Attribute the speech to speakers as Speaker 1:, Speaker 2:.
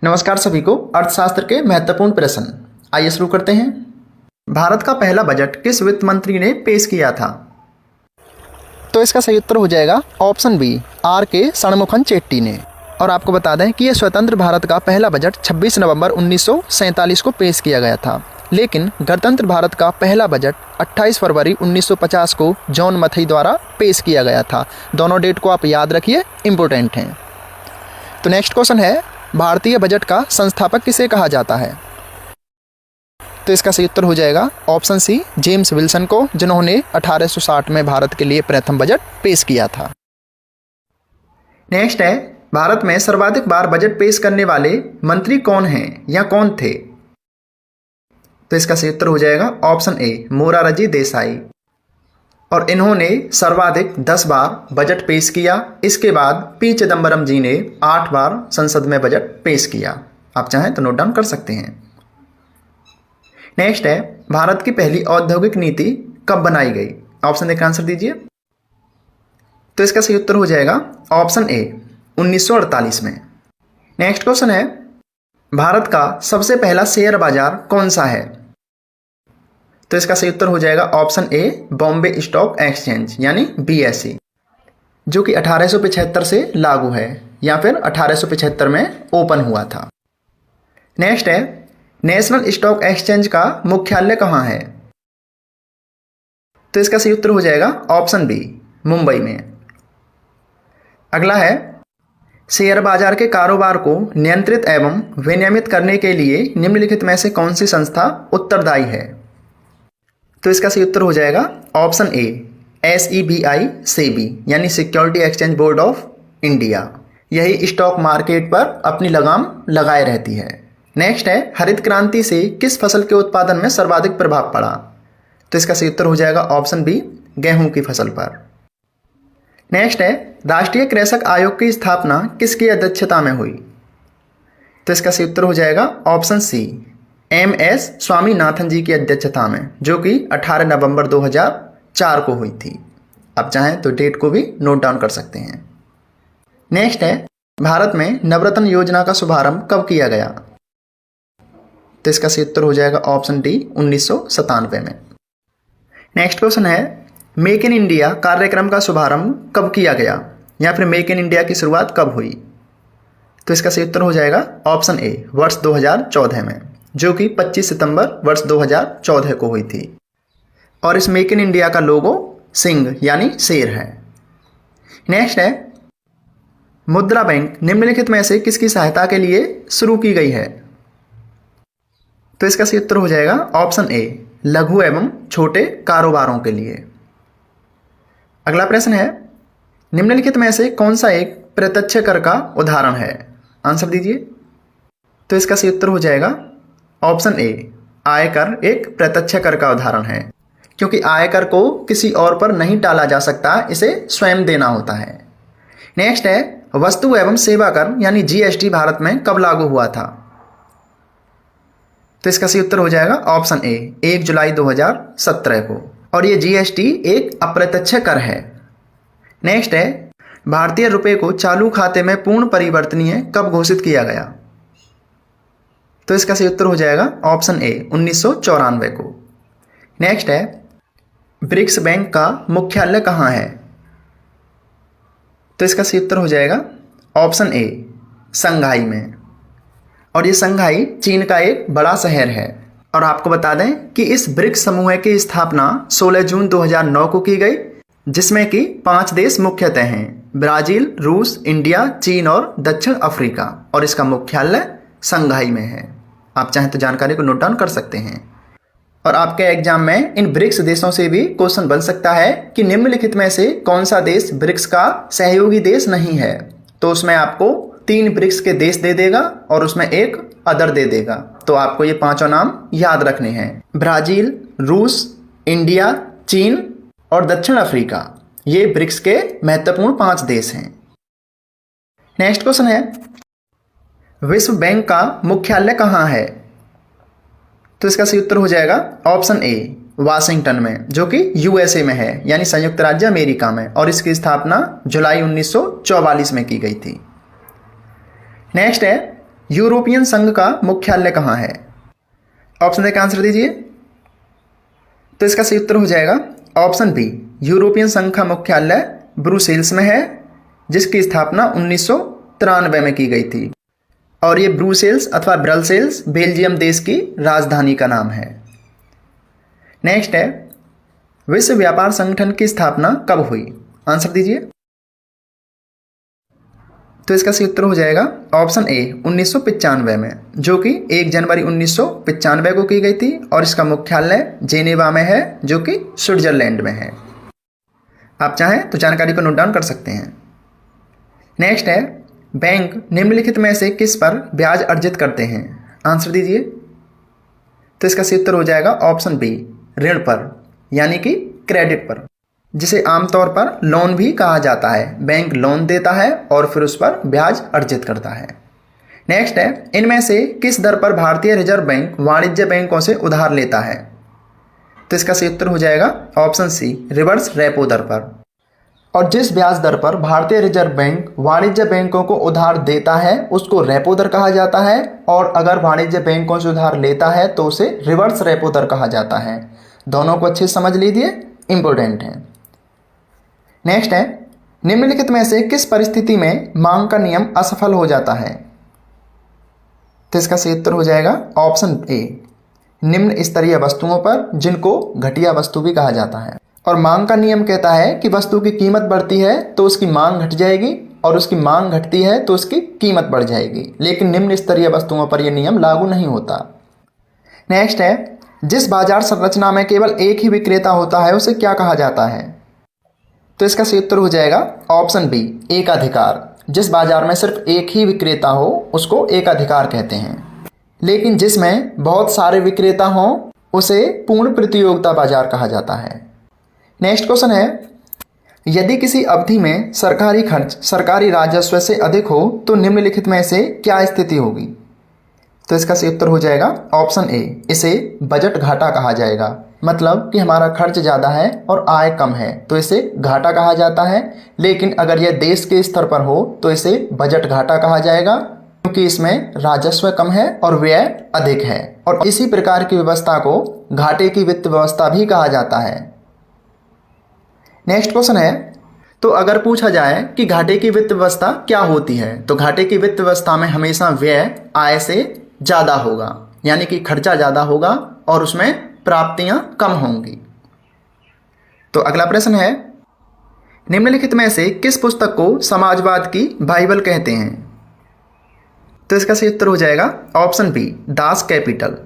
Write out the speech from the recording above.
Speaker 1: नमस्कार सभी को अर्थशास्त्र के महत्वपूर्ण प्रश्न। आइए शुरू करते हैं। भारत का पहला बजट किस वित्त मंत्री ने पेश किया था? तो इसका सही उत्तर हो जाएगा ऑप्शन बी, आर के षणमुखन चेट्टी ने। और आपको बता दें कि यह स्वतंत्र भारत का पहला बजट 26 नवंबर 1947 को पेश किया गया था, लेकिन गणतंत्र भारत का पहला बजट 28 फरवरी 1950 को जॉन मथई द्वारा पेश किया गया था। दोनों डेट को आप याद रखिए, इंपॉर्टेंट हैं। तो नेक्स्ट क्वेश्चन है, भारतीय बजट का संस्थापक किसे कहा जाता है? तो इसका सही उत्तर हो जाएगा ऑप्शन सी, जेम्स विल्सन को, जिन्होंने 1860 में भारत के लिए प्रथम बजट पेश किया था। नेक्स्ट है, भारत में सर्वाधिक बार बजट पेश करने वाले मंत्री कौन हैं या कौन थे? तो इसका सही उत्तर हो जाएगा ऑप्शन ए, मोरारजी देसाई। और इन्होंने सर्वाधिक 10 बार बजट पेश किया। इसके बाद पी चिदम्बरम जी ने 8 बार संसद में बजट पेश किया। आप चाहें तो नोट डाउन कर सकते हैं। नेक्स्ट है, भारत की पहली औद्योगिक नीति कब बनाई गई? ऑप्शन देकर आंसर दीजिए। तो इसका सही उत्तर हो जाएगा ऑप्शन ए, 1948 में। नेक्स्ट क्वेश्चन है, भारत का सबसे पहला शेयर बाजार कौन सा है? तो इसका सही उत्तर हो जाएगा option A, Bombay stock exchange यानी BSE, जो कि 1875 से लागू है या फिर 1875 में ओपन हुआ था। नेक्स्ट है, नेशनल स्टॉक एक्सचेंज का मुख्यालय कहाँ है? तो इसका सही उत्तर हो जाएगा ऑप्शन बी, मुंबई में। अगला है, शेयर बाजार के कारोबार को नियंत्रित एवं विनियमित करने के लिए निम्नलिखित में से कौन सी संस्था उत्तरदायी है? तो इसका सही उत्तर हो जाएगा ऑप्शन ए, SEBI सेबी यानी security exchange board of India. यही स्टॉक मार्केट पर अपनी लगाम लगाए रहती है। नेक्स्ट है, हरित क्रांति से किस फसल के उत्पादन में सर्वाधिक प्रभाव पड़ा? तो इसका सही उत्तर हो जाएगा ऑप्शन बी, गेहूं की फसल पर। नेक्स्ट है, राष्ट्रीय कृषक आयोग की स्थापना किसकी अध्यक्षता में हुई? तो इसका सही उत्तर हो जाएगा ऑप्शन सी, MS स्वामीनाथन जी की अध्यक्षता में, जो कि 18 नवंबर 2004 को हुई थी। आप चाहें तो डेट को भी नोट डाउन कर सकते हैं। नेक्स्ट है, भारत में नवरत्न योजना का शुभारंभ कब किया गया? तो इसका सही उत्तर हो जाएगा ऑप्शन डी, 1997 में। नेक्स्ट क्वेश्चन है, मेक इन इंडिया कार्यक्रम का शुभारंभ कब किया गया या फिर मेक इन इंडिया की शुरुआत कब हुई? तो इसका सही उत्तर हो जाएगा ऑप्शन ए, वर्ष 2014 में, जो कि 25 सितंबर वर्ष 2014 को हुई थी। और इस मेक इन इंडिया का लोगो सिंह यानी शेर है। नेक्स्ट है, मुद्रा बैंक निम्नलिखित में से किसकी सहायता के लिए शुरू की गई है? तो इसका सही उत्तर हो जाएगा ऑप्शन ए, लघु एवं छोटे कारोबारों के लिए। अगला प्रश्न है, निम्नलिखित में से कौन सा एक प्रत्यक्ष कर का उदाहरण है? आंसर दीजिए। तो इसका सही उत्तर हो जाएगा ऑप्शन ए, आयकर एक प्रत्यक्ष कर का उदाहरण है, क्योंकि आयकर को किसी और पर नहीं टाला जा सकता, इसे स्वयं देना होता है। नेक्स्ट है, वस्तु एवं सेवा कर यानी GST भारत में कब लागू हुआ था? तो इसका सही उत्तर हो जाएगा ऑप्शन ए, 1 जुलाई 2017 को। और ये GST एक अप्रत्यक्ष कर है। नेक्स्ट है, भारतीय रुपए को चालू खाते में पूर्ण परिवर्तनीय कब घोषित किया गया? तो इसका सही उत्तर हो जाएगा ऑप्शन ए, 1994 को। नेक्स्ट है, ब्रिक्स बैंक का मुख्यालय कहाँ है? तो इसका सही उत्तर हो जाएगा ऑप्शन ए, शंघाई में। और ये शंघाई चीन का एक बड़ा शहर है। और आपको बता दें कि इस ब्रिक्स समूह की स्थापना 16 जून 2009 को की गई, जिसमें कि 5 देश मुख्यतः हैं, ब्राजील, रूस, इंडिया, चीन और दक्षिण अफ्रीका। और इसका मुख्यालय शंघाई में है। आप चाहें तो जानकारी को नोट डाउन कर सकते हैं। और आपके एग्जाम में इन ब्रिक्स देशों से भी क्वेश्चन बन सकता है कि निम्नलिखित में से कौन सा देश ब्रिक्स का सहयोगी देश नहीं है? तो उसमें आपको 3 ब्रिक्स के देश दे देगा और उसमें एक अदर दे देगा। तो आपको ये 5 नाम याद रखने हैं, ब्राजील, रूस, इंडिया, चीन और दक्षिण अफ्रीका। ये ब्रिक्स के महत्वपूर्ण 5 देश हैं। नेक्स्ट क्वेश्चन है, विश्व बैंक का मुख्यालय कहाँ है? तो इसका सही उत्तर हो जाएगा ऑप्शन ए, वाशिंगटन में, जो कि USA में है यानी संयुक्त राज्य अमेरिका में। और इसकी स्थापना जुलाई 1944 में की गई थी। नेक्स्ट है, यूरोपियन संघ का मुख्यालय कहाँ है? ऑप्शन देकर आंसर दीजिए। तो इसका सही उत्तर हो जाएगा ऑप्शन बी, यूरोपियन संघ का मुख्यालय ब्रुसेल्स में है, जिसकी स्थापना 1993 में की गई थी। और ये ब्रुसेल्स अथवा ब्रसेल्स बेल्जियम देश की राजधानी का नाम है। नेक्स्ट है, विश्व व्यापार संगठन की स्थापना कब हुई? आंसर दीजिए। तो इसका सही उत्तर हो जाएगा ऑप्शन ए, 1995 में, जो कि 1 जनवरी 1995 को की गई थी। और इसका मुख्यालय जेनेवा में है, जो कि स्विट्जरलैंड में है। आप चाहें तो जानकारी को नोट डाउन कर सकते हैं। नेक्स्ट है, बैंक निम्नलिखित में से किस पर ब्याज अर्जित करते हैं? आंसर दीजिए। तो इसका सही उत्तर हो जाएगा ऑप्शन बी, ऋण पर, यानी कि क्रेडिट पर, जिसे आमतौर पर लोन भी कहा जाता है। बैंक लोन देता है और फिर उस पर ब्याज अर्जित करता है। नेक्स्ट है, इनमें से किस दर पर भारतीय रिजर्व बैंक वाणिज्य बैंकों से उधार लेता है? तो इसका सही उत्तर हो जाएगा ऑप्शन सी, रिवर्स रेपो दर पर। और जिस ब्याज दर पर भारतीय रिजर्व बैंक वाणिज्य बैंकों को उधार देता है उसको रेपो दर कहा जाता है, और अगर वाणिज्य बैंकों से उधार लेता है तो उसे रिवर्स रेपो दर कहा जाता है। दोनों को अच्छे से समझ लीजिए, इंपॉर्टेंट है। नेक्स्ट है, निम्नलिखित में से किस परिस्थिति में मांग का नियम असफल हो जाता है? तो इसका सही उत्तर हो जाएगा ऑप्शन ए, निम्न स्तरीय वस्तुओं पर, जिनको घटिया वस्तु भी कहा जाता है। और मांग का नियम कहता है कि वस्तु की कीमत बढ़ती है तो उसकी मांग घट जाएगी, और उसकी मांग घटती है तो उसकी कीमत बढ़ जाएगी। लेकिन निम्न स्तरीय वस्तुओं पर यह नियम लागू नहीं होता। नेक्स्ट है, जिस बाजार संरचना में केवल एक ही विक्रेता होता है उसे क्या कहा जाता है? तो इसका सही उत्तर हो जाएगा ऑप्शन बी, एकाधिकार। जिस बाजार में सिर्फ एक ही विक्रेता हो उसको एकाधिकार कहते हैं। लेकिन जिसमें बहुत सारे विक्रेता हों उसे पूर्ण प्रतियोगिता बाजार कहा जाता है। नेक्स्ट क्वेश्चन है, यदि किसी अवधि में सरकारी खर्च सरकारी राजस्व से अधिक हो तो निम्नलिखित में से क्या स्थिति होगी? तो इसका सही उत्तर हो जाएगा ऑप्शन ए, इसे बजट घाटा कहा जाएगा। मतलब कि हमारा खर्च ज़्यादा है और आय कम है तो इसे घाटा कहा जाता है। लेकिन अगर यह देश के स्तर पर हो तो इसे बजट घाटा कहा जाएगा, क्योंकि इसमें राजस्व कम है और व्यय अधिक है। और इसी प्रकार की व्यवस्था को घाटे की वित्त व्यवस्था भी कहा जाता है। नेक्स्ट क्वेश्चन है, तो अगर पूछा जाए कि घाटे की वित्त व्यवस्था क्या होती है, तो घाटे की वित्त व्यवस्था में हमेशा व्यय आय से ज़्यादा होगा, यानी कि खर्चा ज़्यादा होगा और उसमें प्राप्तियां कम होंगी। तो अगला प्रश्न है, निम्नलिखित में से किस पुस्तक को समाजवाद की बाइबल कहते हैं? तो इसका सही उत्तर हो जाएगा ऑप्शन बी, दास कैपिटल।